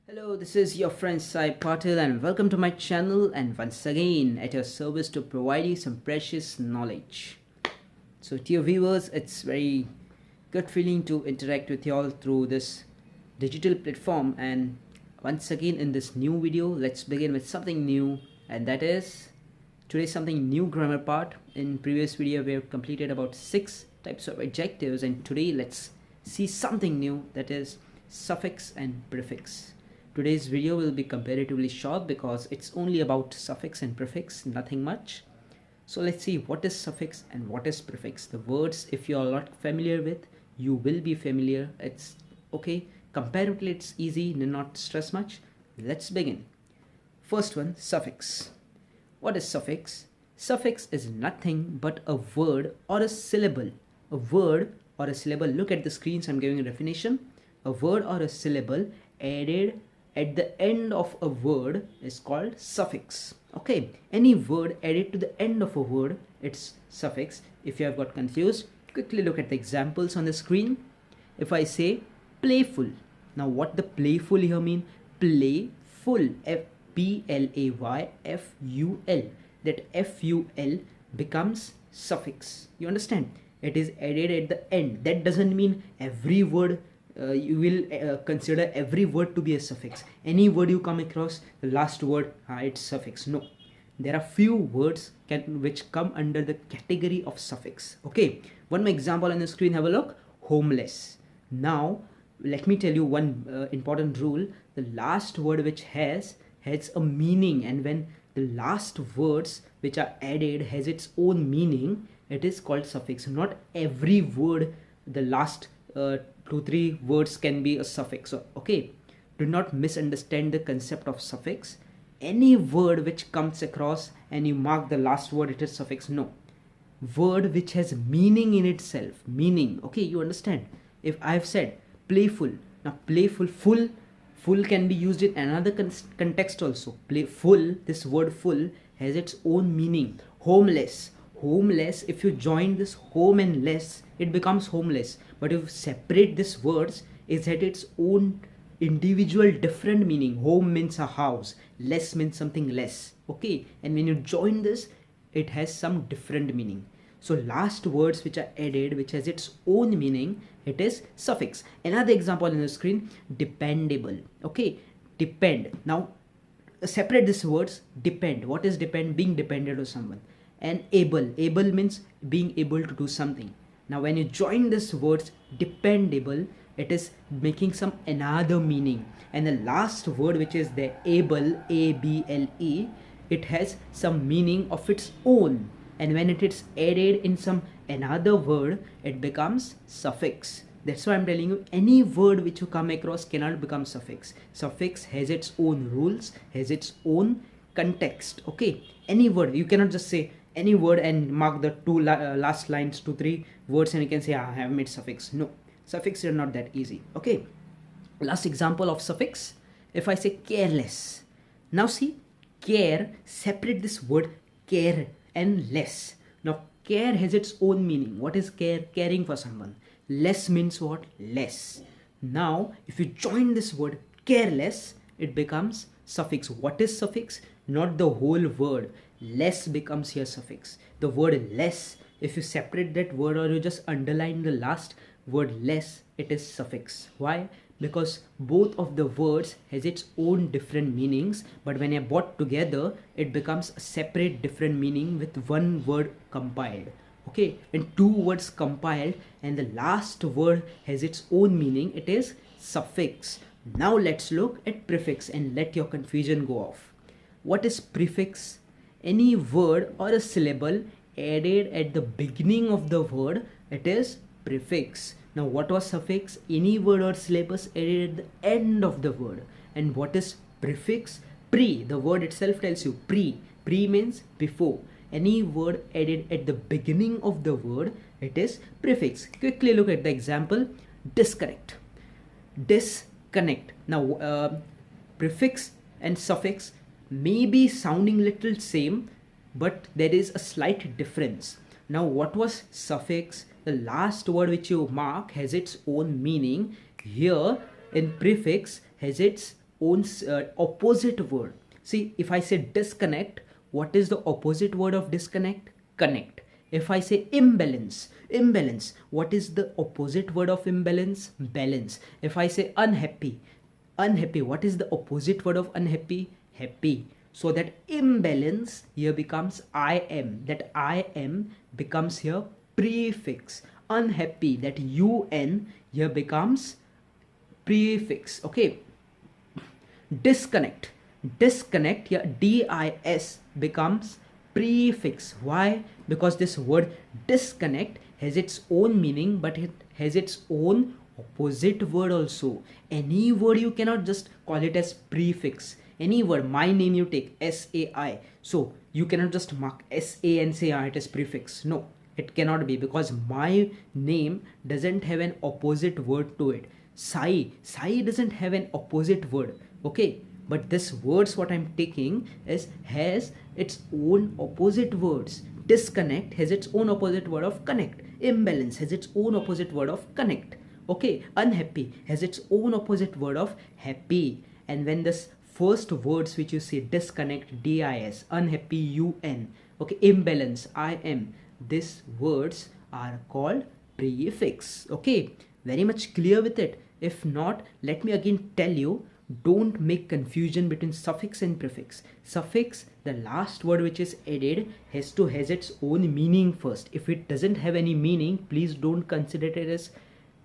Hello, this is your friend Sai Patil and welcome to my channel and once again at your service to provide you some precious knowledge. So to your viewers, it's very good feeling to interact with you all through this digital platform, and once again in this new video, let's begin with something new, and that is today something new grammar part. In previous video we have completed about 6 types of adjectives, and today let's see something new, that is suffix and prefix. Today's video will be comparatively short because it's only about suffix and prefix, nothing much. So let's see what is suffix and what is prefix. The words, if you are not familiar with, you will be familiar. It's okay. Comparatively, it's easy, need not stress much. Let's begin. First one, suffix. What is suffix? Suffix is nothing but a word or a syllable. A word or a syllable. Look at the screens, I'm giving a definition. A word or a syllable added at the end of a word is called suffix. Okay, any word added to the end of a word, it's suffix. If you have got confused, quickly look at the examples on the screen. If I say playful, now what the playful here mean? Playful, P-L-A-Y-F-U-L. That F-U-L becomes suffix. You understand? It is added at the end. That doesn't mean every word you will consider every word to be a suffix. Any word you come across, the last word, it's suffix. No, there are few words which come under the category of suffix. Okay, one more example on the screen, have a look. Homeless. Now let me tell you one important rule. The last word which has a meaning, and when the last words which are added has its own meaning, it is called suffix. Not every word, the last 2-3 words can be a suffix. So, okay, do not misunderstand the concept of suffix. Any word which comes across and you mark the last word, it is suffix. No, word which has meaning in itself, meaning. Okay, you understand? If I have said playful, now playful, full can be used in another context also. Playful, this word full has its own meaning. Homeless, if you join this home and less, it becomes homeless. But if you separate these words, it has its own individual different meaning. Home means a house, less means something less. Okay, and when you join this, it has some different meaning. So last words which are added, which has its own meaning, it is suffix. Another example on the screen, dependable. Okay, depend. Now separate these words. Depend, what is depend? Being dependent on someone. And able means being able to do something. Now when you join these words, dependable, it is making some another meaning. And the last word which is the able, A-B-L-E, it has some meaning of its own. And when it is added in some another word, it becomes suffix. That's why I'm telling you, any word which you come across cannot become suffix. Suffix has its own rules, has its own context. Okay, any word, you cannot just say any word and mark the last lines, 2-3 words, and you can say, I have made suffix. No, suffix are not that easy. Okay, last example of suffix. If I say careless, now see, care, separate this word care and less. Now care has its own meaning. What is care? Caring for someone. Less means what? Less. Now if you join this word careless, it becomes suffix. What is suffix? Not the whole word. Less becomes here suffix. The word less, if you separate that word or you just underline the last word less, it is suffix. Why? Because both of the words has its own different meanings, but when you brought together, it becomes a separate different meaning with one word compiled. Okay, and 2 words compiled, and the last word has its own meaning, it is suffix. Now let's look at prefix and let your confusion go off. What is prefix? Any word or a syllable added at the beginning of the word, it is prefix. Now what was suffix? Any word or syllables added at the end of the word. And what is prefix? Pre, the word itself tells you pre. Pre means before. Any word added at the beginning of the word, it is prefix. Quickly look at the example. Disconnect. Disconnect. Now prefix and suffix may be sounding little same, but there is a slight difference. Now what was suffix? The last word which you mark has its own meaning. Here in prefix has its own opposite word. See, if I say disconnect, what is the opposite word of disconnect? Connect. If I say imbalance, what is the opposite word of imbalance? Balance. If I say unhappy, what is the opposite word of unhappy? Happy. So that imbalance here becomes I am. That I am becomes here prefix. Unhappy, that un here becomes prefix. Okay. Disconnect here dis becomes prefix. Why? Because this word disconnect has its own meaning, but it has its own opposite word also. Any word you cannot just call it as prefix. Any word, my name you take sai, so you cannot just mark sa and say it is prefix. No, it cannot be, because my name doesn't have an opposite word to it. Sai doesn't have an opposite word. Okay, but this words what I'm taking has its own opposite words. Disconnect has its own opposite word of connect. Imbalance has its own opposite word of connect. Okay, unhappy has its own opposite word of happy. And when this first words which you see, disconnect dis, unhappy un, okay, imbalance im, these words are called prefix. Okay, very much clear with it? If not, let me again tell you, don't make confusion between suffix and prefix. Suffix, the last word which is added, has its own meaning first. If it doesn't have any meaning, please don't consider it as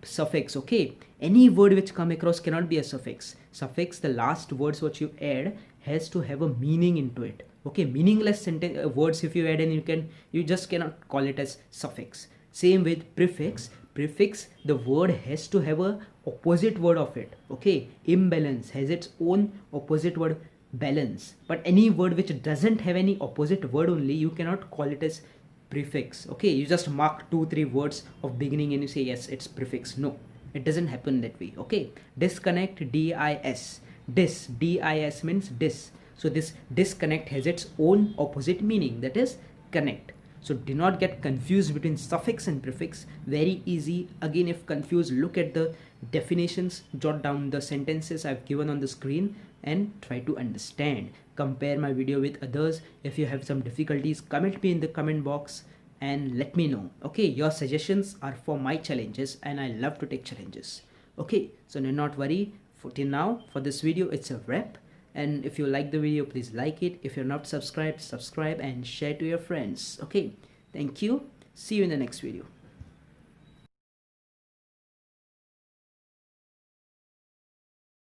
suffix. Okay, any word which come across cannot be a suffix. Suffix, the last words what you add has to have a meaning into it. Okay, meaningless sentence words if you add, and you just cannot call it as suffix. Same with prefix. Prefix, the word has to have a opposite word of it. Okay, imbalance has its own opposite word, balance. But any word which doesn't have any opposite word only, you cannot call it as prefix. Okay, you just mark 2-3 words of beginning and you say yes, it's prefix. No, it doesn't happen that way. Okay, disconnect dis, dis means dis. So this disconnect has its own opposite meaning, that is connect. So do not get confused between suffix and prefix. Very easy. Again, if confused, look at the definitions, jot down the sentences I've given on the screen and try to understand. Compare my video with others. If you have some difficulties, comment me in the comment box and let me know. Okay, your suggestions are for my challenges and I love to take challenges. Okay, so do not worry. Till now, for this video, it's a wrap. And if you like the video, please like it. If you're not subscribed, subscribe and share to your friends. Okay, thank you. See you in the next video.